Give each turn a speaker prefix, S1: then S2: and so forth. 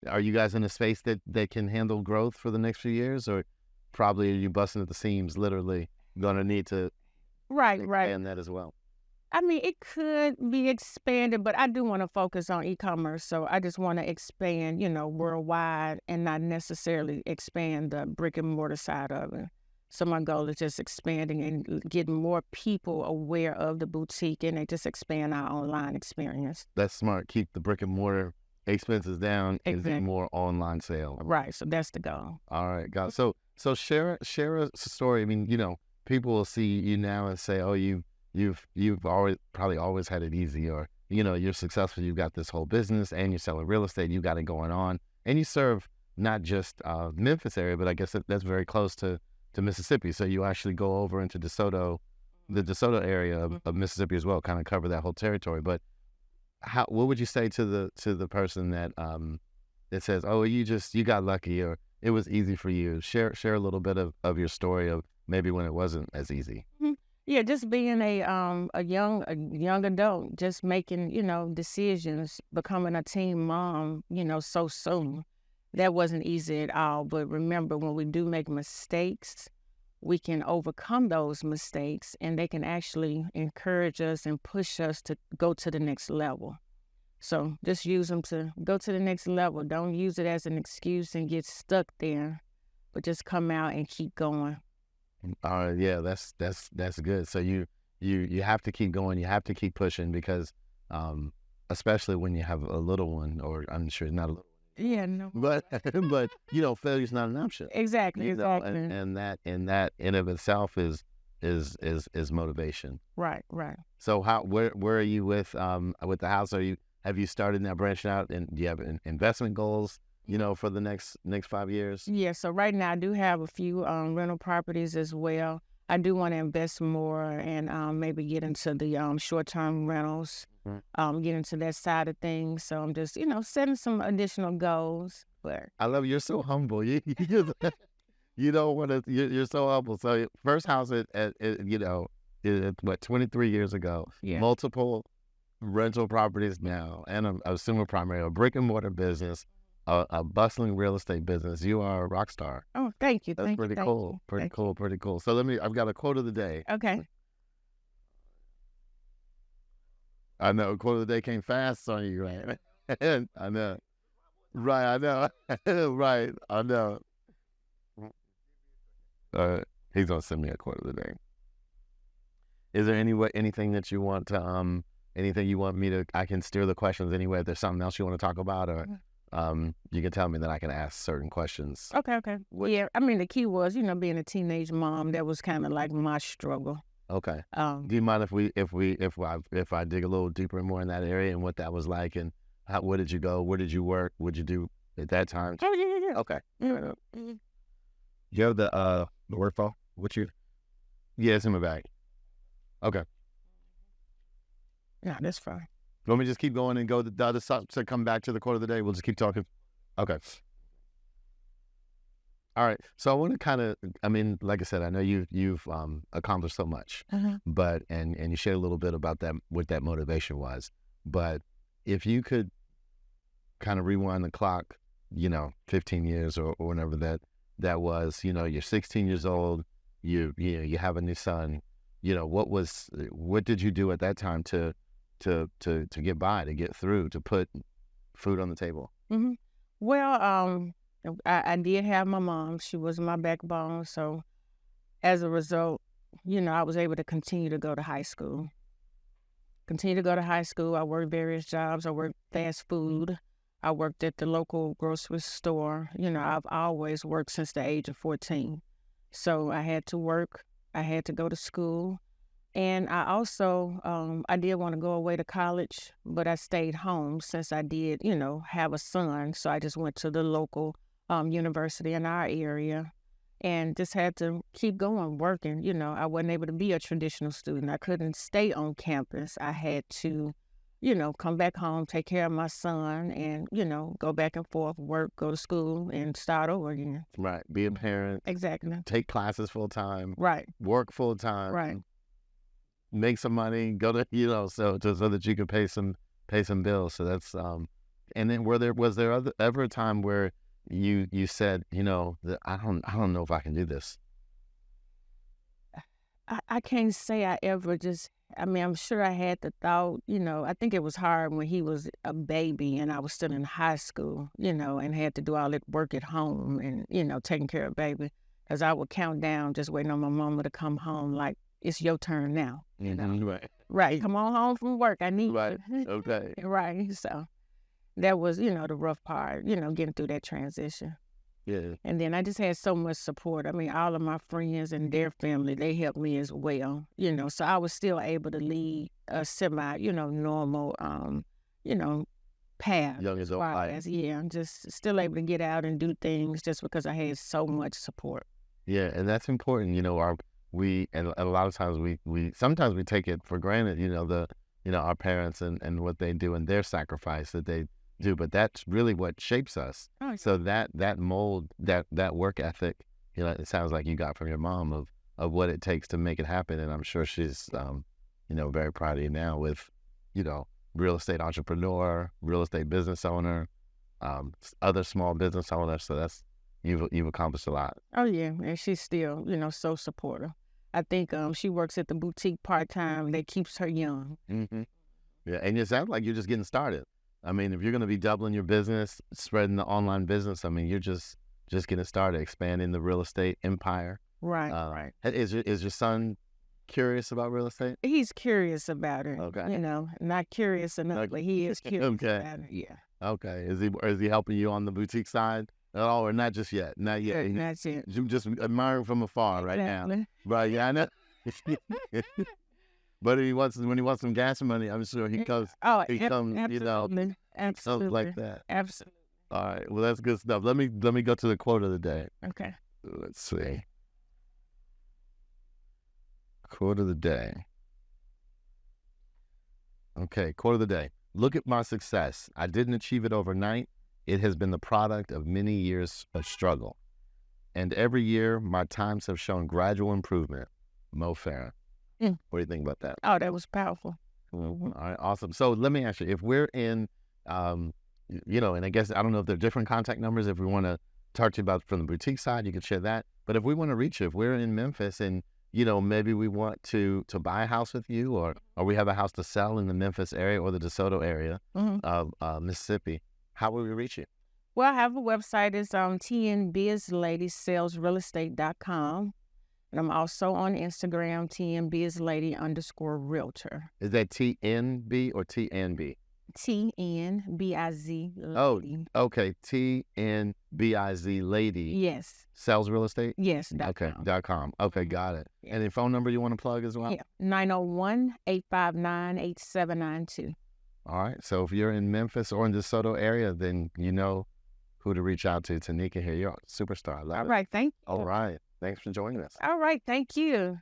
S1: Are you guys in a space that can handle growth for the next few years, or probably are you busting at the seams, literally going to need to
S2: Right, right.
S1: expand that as well?
S2: I mean, it could be expanded, but I do wanna focus on e-commerce, so I just wanna expand, worldwide and not necessarily expand the brick and mortar side of it. So my goal is just expanding and getting more people aware of the boutique, and they just expand our online experience.
S1: That's smart. Keep the brick and mortar expenses down. Is it
S2: Exactly.
S1: more online sale?
S2: Right, so that's the goal.
S1: All right, got it. So share a story. I mean, people will see you now and say, "Oh, you've always probably always had it easy," or you're successful. You've got this whole business, and you're selling real estate. You got it going on, and you serve not just Memphis area, but I guess that's very close to Mississippi. So you actually go over into the DeSoto area of Mississippi as well, kind of cover that whole territory. But what would you say to the person that says, "Oh, you got lucky," or "It was easy for you"? Share a little bit of your story of maybe when it wasn't as easy.
S2: Mhm. Yeah, just being a young adult, just making, decisions, becoming a teen mom, so soon. That wasn't easy at all. But remember, when we do make mistakes, we can overcome those mistakes and they can actually encourage us and push us to go to the next level. So just use them to go to the next level. Don't use it as an excuse and get stuck there, but just come out and keep going.
S1: Yeah, that's good. So you have to keep going. You have to keep pushing because, especially when you have a little one, or I'm sure it's not a little
S2: Yeah, no.
S1: one, but but failure's not an option.
S2: Exactly, exactly.
S1: And that in of itself is motivation.
S2: Right, right.
S1: So where are you with the house? Have you started now branching out, and do you have investment goals? For the next 5 years.
S2: Yeah, so right now I do have a few rental properties as well. I do want to invest more and maybe get into the short-term rentals,
S1: Mhm.
S2: get into that side of things. So I'm just, setting some additional goals. But
S1: I love you're so humble. You don't want to. You're so humble. So first house at what 23 years ago.
S2: yeah.
S1: Multiple rental properties now, and I assume primary a brick and mortar business, a bustling real estate business. You are a rock star.
S2: Oh, thank you,
S1: That's
S2: thank you,
S1: pretty
S2: thank
S1: cool.
S2: you,
S1: Pretty
S2: thank you.
S1: cool. Pretty cool. So I've got a quote of the day.
S2: Okay.
S1: I know quote of the day came fast on you, right? I know. Right, I know. Right, I know. He's gonna send me a quote of the day. Is there anything that you want to anything you want me to? I can steer the questions anyway. If there's something else you want to talk about, or you can tell me that I can ask certain questions.
S2: Okay, okay.
S1: What?
S2: Yeah, I mean the key was, being a teenage mom. That was kind of like my struggle.
S1: Okay.
S2: Um,
S1: Do you mind if I dig a little deeper more in that area and what that was like, and where did you go? Where did you work? What did you do at that time?
S2: oh yeah, yeah,
S1: Okay.
S2: yeah.
S1: Fair enough.
S2: Mhm.
S1: You have the work phone with you? Yeah, it's in my bag. Okay.
S2: Yeah, that's fine.
S1: You want me to just keep going and go the other side to come back to the quote of the day? We'll just keep talking. Okay. All right. So I want to kind of, I mean, like I said, I know you've accomplished so much,
S2: Uh-huh.
S1: but and you shared a little bit about that, what that motivation was. But if you could kind of rewind the clock, 15 years or whenever that was, you're 16 years old, you have a new son, what did you do at that time to get by, to get through, to put food on the table?
S2: hmm Well, I did have my mom. She was my backbone. So as a result, I was able to continue to go to high school. Continue to go to high school. I worked various jobs. I worked fast food. I worked at the local grocery store. I've always worked since the age of 14. So I had to work. I had to go to school. And I also, I did want to go away to college, but I stayed home since I did, have a son. So I just went to the local university in our area and just had to keep going, working. I wasn't able to be a traditional student. I couldn't stay on campus. I had to, come back home, take care of my son, and, go back and forth, work, go to school, and start over again.
S1: Right. Be a parent,
S2: Exactly.
S1: take classes full time,
S2: Right.
S1: work full time,
S2: Right.
S1: make some money, go to so that you can pay some bills. So And then was there ever a time where you said, that I don't know if I can do this?
S2: I can't say I ever I mean, I'm sure I had the thought, I think it was hard when he was a baby and I was still in high school, and had to do all that work at home and, taking care of baby. Because I would count down just waiting on my mama to come home like, it's your turn now,
S1: Right.
S2: Right, come on home from work, I need
S1: Right.
S2: you.
S1: Okay.
S2: Right, so that was, the rough part, getting through that transition.
S1: Yeah.
S2: And then I just had so much support. I mean, all of my friends and their family, they helped me as well, so I was still able to lead a semi, normal, path.
S1: Young adult life.
S2: Yeah, I'm just still able to get out and do things just because I had so much support.
S1: Yeah, and that's important. And a lot of times we sometimes we take it for granted. Our parents and what they do and their sacrifice that they do, but that's really what shapes us.
S2: Oh,
S1: So that mold, that work ethic, it sounds like you got from your mom of what it takes to make it happen. And I'm sure she's very proud of you now with, real estate entrepreneur, real estate business owner, other small business owners. So you've accomplished a lot.
S2: Oh yeah, and she's still, so supportive. I think she works at the boutique part-time. That keeps her young.
S1: Mm-hmm. Yeah, and it sounds like you're just getting started. I mean, if you're going to be doubling your business, spreading the online business, I mean, you're just getting started, expanding the real estate empire.
S2: Right, right.
S1: Is your son curious about real estate?
S2: He's curious about it.
S1: Okay.
S2: Not curious enough, but he is curious
S1: Okay.
S2: about it. Yeah.
S1: Okay. Is he helping you on the boutique side at all, or not just yet? Not yet.
S2: That's it.
S1: You just admiring from afar right now.
S2: Exactly.
S1: Right? Yeah, I know. But when he wants some gas money, I'm sure he comes.
S2: Oh,
S1: he comes,
S2: absolutely. Absolutely.
S1: Stuff like that.
S2: Absolutely.
S1: All right. Well, that's good stuff. Let me go to the quote of the day.
S2: Okay.
S1: Let's see. Quote of the day. Okay, quote of the day. Look at my success. I didn't achieve it overnight. It has been the product of many years of struggle. And every year, my times have shown gradual improvement. Mo Farah. What do you think about that?
S2: Oh, that was powerful.
S1: All right, awesome. So let me ask you, if we're in, and I guess, I don't know if there are different contact numbers. If we want to talk to you about from the boutique side, you can share that. But if we want to reach you, if we're in Memphis and, maybe we want to buy a house with you or we have a house to sell in the Memphis area or the DeSoto area of Mississippi, how will we reach you?
S2: Well, I have a website. It's tnbizlady.com. And I'm also on Instagram, tnbizlady_realtor.
S1: Is that TNB or TNB?
S2: TNBIZ lady.
S1: Oh, okay. TNBIZ lady.
S2: Yes.
S1: Sells real estate?
S2: Yes.
S1: Okay. .com. Okay, got it.
S2: Yeah.
S1: Any phone number you want to plug as well?
S2: Yeah. 901-859-8792.
S1: All right. So if you're in Memphis or in the DeSoto area, then you know who to reach out to. Tanika here. You're a superstar. I love it.
S2: All right. Thank you.
S1: All right. Thanks for joining us.
S2: All right. Thank you.